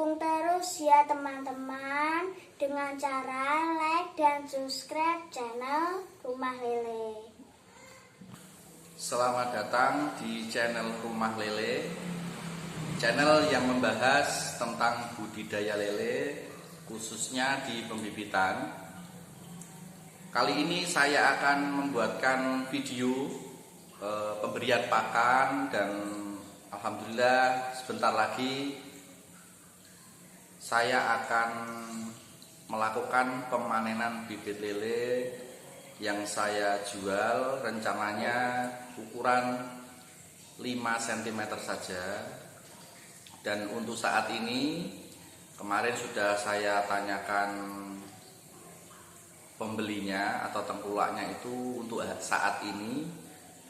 Dukung terus ya teman-teman dengan cara like dan subscribe channel Rumah Lele. Selamat datang di channel Rumah Lele, channel yang membahas tentang budidaya lele, khususnya di pembibitan. Kali ini saya akan membuatkan video pemberian pakan, dan alhamdulillah sebentar lagi saya akan melakukan pemanenan bibit lele yang saya jual. Rencananya ukuran 5 cm saja. Dan untuk saat ini, kemarin sudah saya tanyakan pembelinya atau tengkulaknya itu untuk saat ini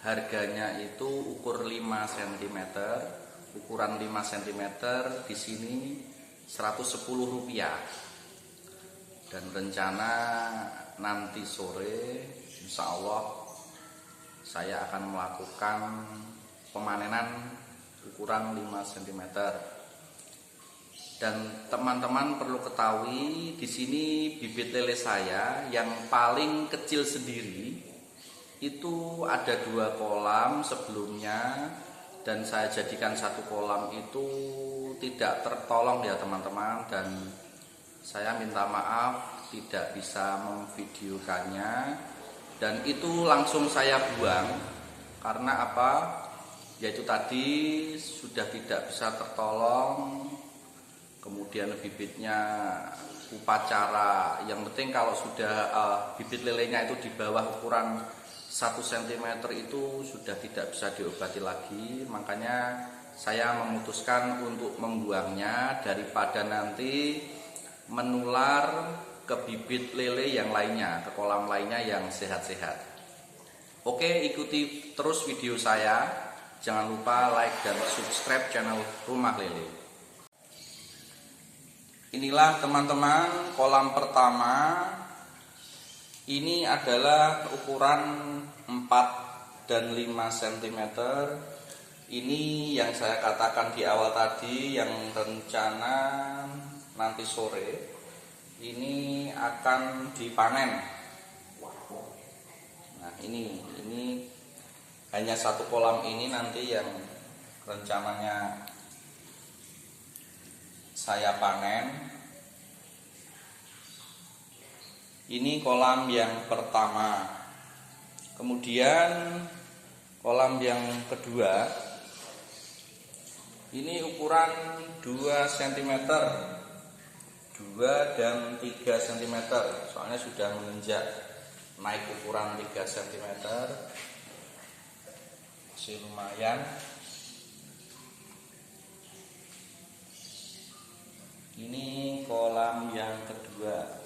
harganya itu ukur 5 cm. Ukuran 5 cm di sini Rp110. Dan rencana nanti sore insya Allah saya akan melakukan pemanenan ukuran 5 cm. Dan teman-teman perlu ketahui, di sini bibit lele saya yang paling kecil sendiri itu ada 2 kolam sebelumnya, dan saya jadikan 1 kolam itu tidak tertolong ya teman-teman, dan saya minta maaf tidak bisa memvideokannya, dan itu langsung saya buang. Karena apa? Yaitu tadi sudah tidak bisa tertolong, kemudian bibitnya upacara. Yang penting kalau sudah bibit lelenya itu di bawah ukuran 1 cm itu sudah tidak bisa diobati lagi. Makanya saya memutuskan untuk membuangnya daripada nanti menular ke bibit lele yang lainnya, ke kolam lainnya yang sehat-sehat. Oke, ikuti terus video saya. Jangan lupa like dan subscribe channel Rumah Lele. Inilah teman-teman kolam pertama. Ini adalah ukuran 4 dan 5 cm. Ini yang saya katakan di awal tadi, yang rencana nanti sore ini akan dipanen. Nah, ini hanya 1 kolam ini nanti yang rencananya saya panen. Ini kolam yang pertama. Kemudian kolam yang kedua ini ukuran 2 cm, 2 dan 3 cm. Soalnya sudah menginjak naik ukuran 3 cm. Masih lumayan. Ini kolam yang kedua.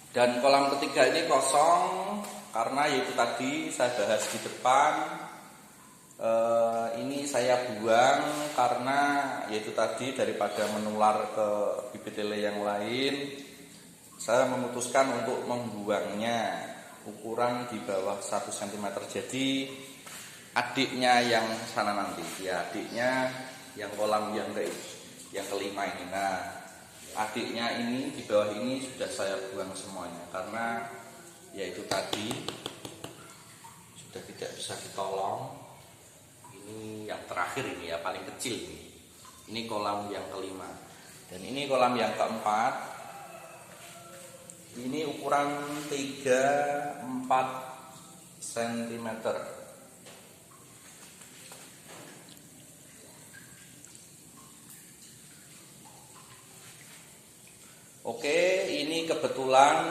Dan kolam ketiga ini kosong karena yaitu tadi saya bahas di depan, ini saya buang karena yaitu tadi daripada menular ke bibit lele yang lain, saya memutuskan untuk membuangnya ukuran di bawah 1 cm. Jadi adiknya yang sana nanti, ya adiknya yang kolam yang kelima ini. Nah, adiknya ini di bawah ini sudah saya buang semuanya karena yaitu tadi sudah tidak bisa ditolong. Ini yang terakhir ini ya, paling kecil ini. Ini kolam yang kelima. Dan ini kolam yang keempat. Ini ukuran 3-4 cm. Oke, ini kebetulan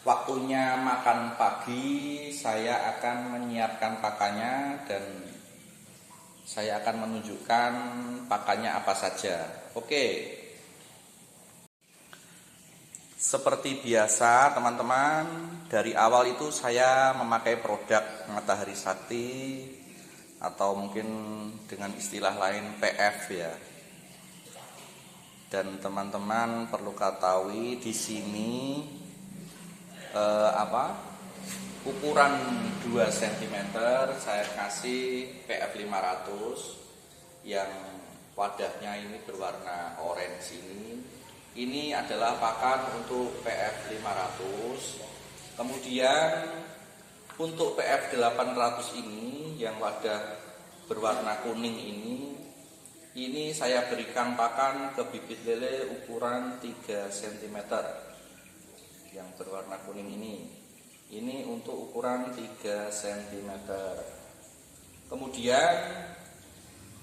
waktunya makan pagi. Saya akan menyiapkan pakannya dan saya akan menunjukkan pakannya apa saja. Oke. Seperti biasa teman-teman, dari awal itu saya memakai produk Matahari Sakti, atau mungkin dengan istilah lain PF ya. Dan teman-teman perlu ketahui di sini ukuran 2 cm saya kasih PF 500 yang wadahnya ini berwarna orange ini. Ini adalah pakan untuk PF 500. Kemudian untuk PF 800 ini yang wadah berwarna kuning ini saya berikan pakan ke bibit lele ukuran 3 cm yang berwarna kuning ini. Ini untuk ukuran 3 cm. Kemudian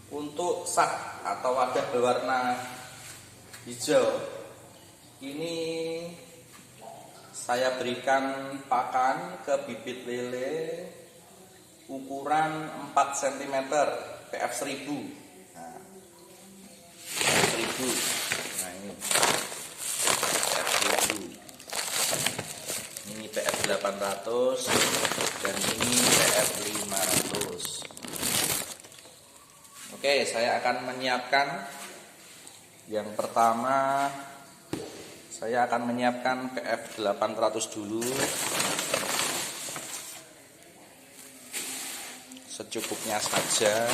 untuk sak atau wadah berwarna hijau ini saya berikan pakan ke bibit lele ukuran 4 cm PF 1000. Nah, PF 1000. Nah, ini PF 1000. Ini PF 800 dan ini PF 500. Oke, saya akan menyiapkan yang pertama. Saya akan menyiapkan PF 800 dulu. Secukupnya saja.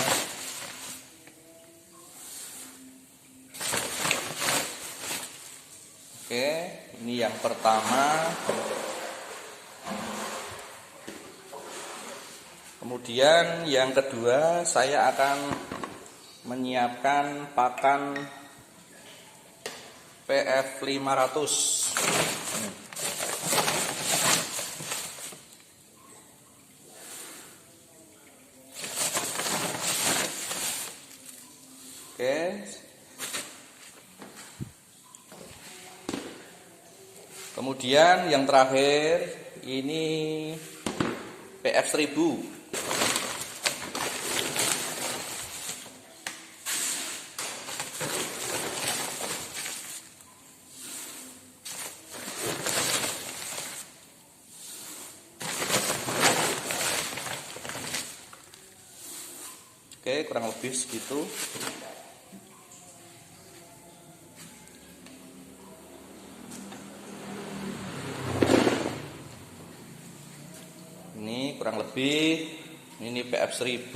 Oke, ini yang pertama. Kemudian yang kedua saya akan menyiapkan pakan PF 500. Oke. Kemudian yang terakhir ini PF 1000. Oke, kurang lebih segitu. Ini kurang lebih, ini PF 1000,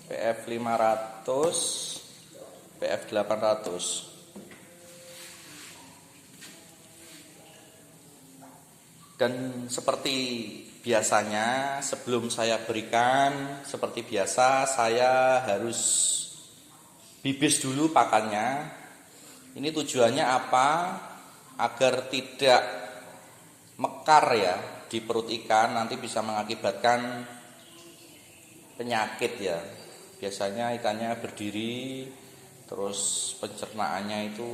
PF 500, PF 800. Dan seperti biasanya sebelum saya berikan, seperti biasa saya harus bibis dulu pakannya. Ini tujuannya apa? Agar tidak mekar ya di perut ikan, nanti bisa mengakibatkan penyakit ya. Biasanya ikannya berdiri, terus pencernaannya itu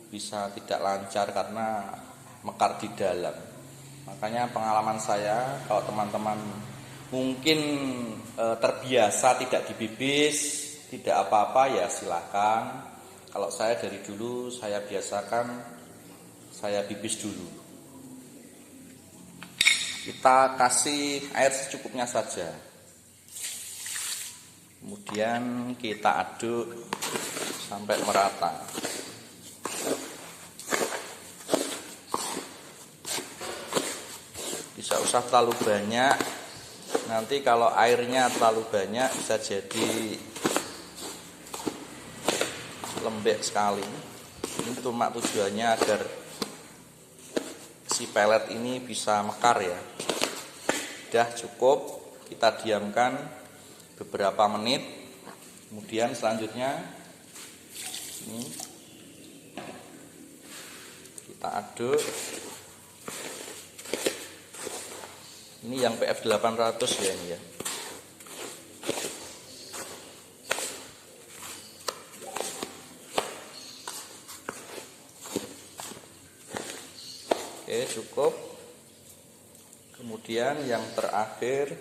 bisa tidak lancar karena mekar di dalam. Makanya pengalaman saya, kalau teman-teman mungkin terbiasa tidak dibibis, tidak apa-apa ya silakan. Kalau saya dari dulu saya biasakan saya bibis dulu. Kita kasih air secukupnya saja. Kemudian kita aduk sampai merata. Tidak usah terlalu banyak. Nanti kalau airnya terlalu banyak bisa jadi lembek sekali. Ini cuma tujuannya agar si pelet ini bisa mekar ya. Udah cukup, kita diamkan beberapa menit. Kemudian selanjutnya ini kita aduk. Ini yang PF 800 ya ini ya. Oke, cukup. Kemudian yang terakhir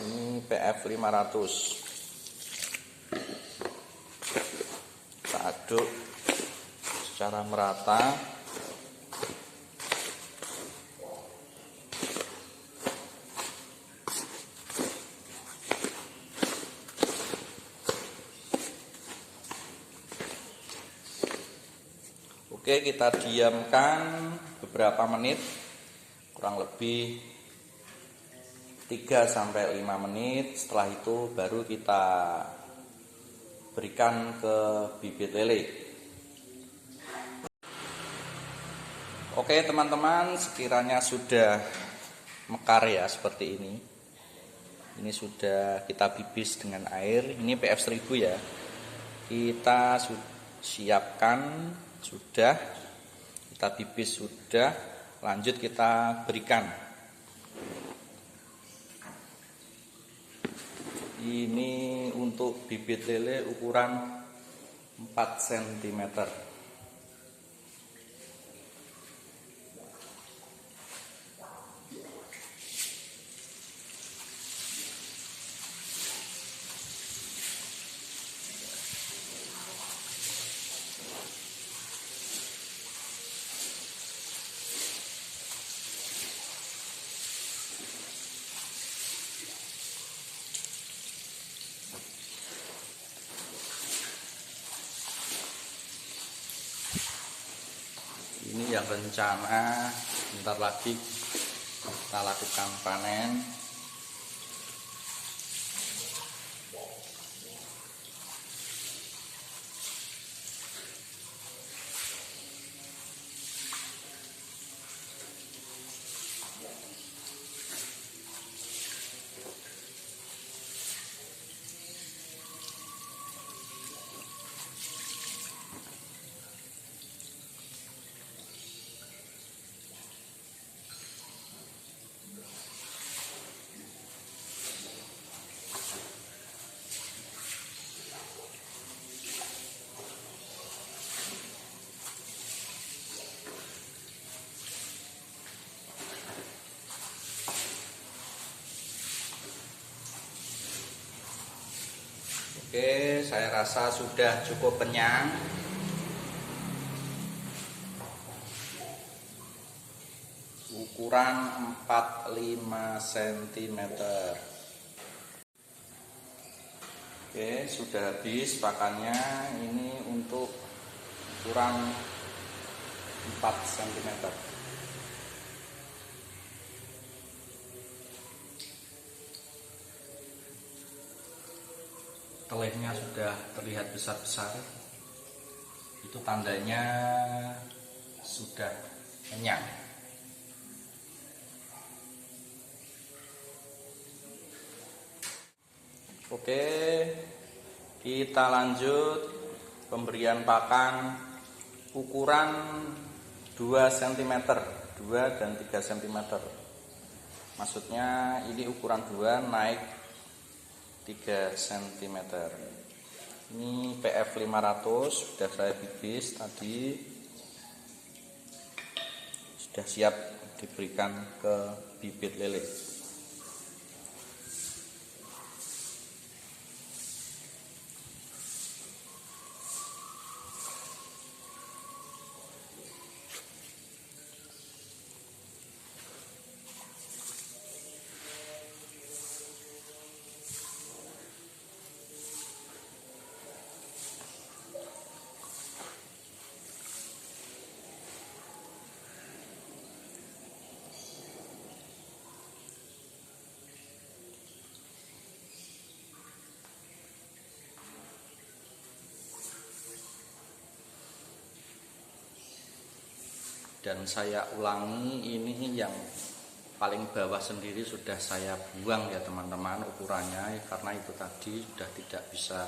ini PF 500. Kita aduk secara merata. Oke, kita diamkan beberapa menit, kurang lebih 3-5 menit. Setelah itu baru kita berikan ke bibit lele. Oke teman-teman, sekiranya sudah mekar ya seperti ini. Ini sudah kita bibis dengan air. Ini PF 1000 ya. Kita siapkan sudah, kita bibis sudah, lanjut kita berikan. Ini untuk bibit lele ukuran 4 cm. Ini yang rencana bentar lagi kita lakukan panen. Oke, saya rasa sudah cukup kenyang. Ukuran 45 cm. Oke, sudah habis pakannya. Ini untuk ukuran 4 cm. Telehnya sudah terlihat besar-besar. Itu tandanya sudah kenyang. Oke, kita lanjut pemberian pakan ukuran 2 cm, 2 dan 3 cm. Maksudnya ini ukuran 2 naik 3 cm. Ini PF 500 sudah saya bibis tadi, sudah siap diberikan ke bibit lele. Dan saya ulangi, ini yang paling bawah sendiri sudah saya buang ya teman-teman ukurannya, karena itu tadi sudah tidak bisa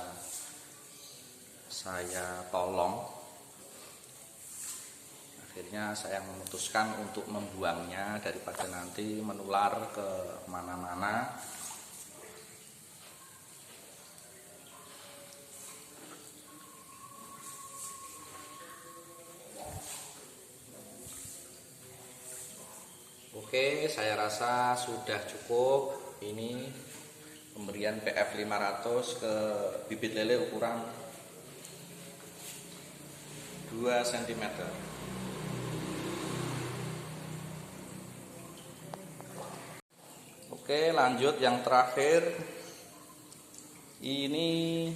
saya tolong. Akhirnya saya memutuskan untuk membuangnya daripada nanti menular ke mana-mana. Oke, saya rasa sudah cukup. Ini pemberian PF 500 ke bibit lele ukuran 2 cm. Oke, lanjut yang terakhir. Ini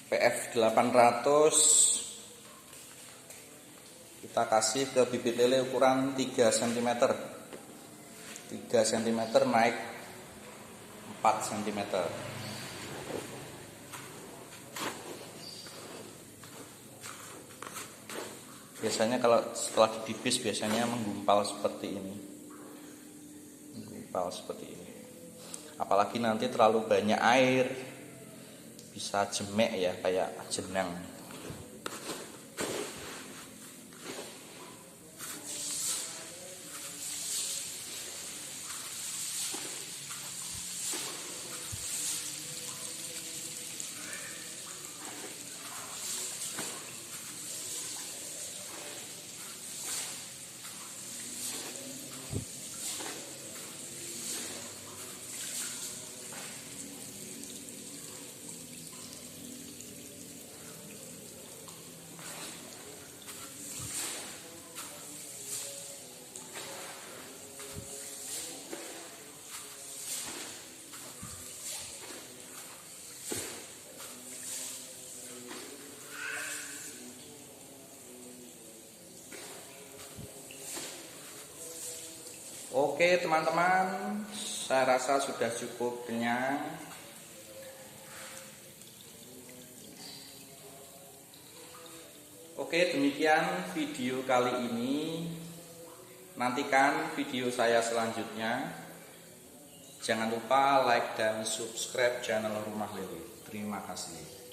PF 800 kita kasih ke bibit lele ukuran 3 cm. 3 cm naik 4 cm. Biasanya kalau setelah dibibis biasanya menggumpal seperti ini. Menggumpal seperti ini. Apalagi nanti terlalu banyak air bisa jemek ya, kayak jenang. Oke teman-teman, saya rasa sudah cukup kenyang. Oke, demikian video kali ini. Nantikan video saya selanjutnya. Jangan lupa like dan subscribe channel Rumah Lele. Terima kasih.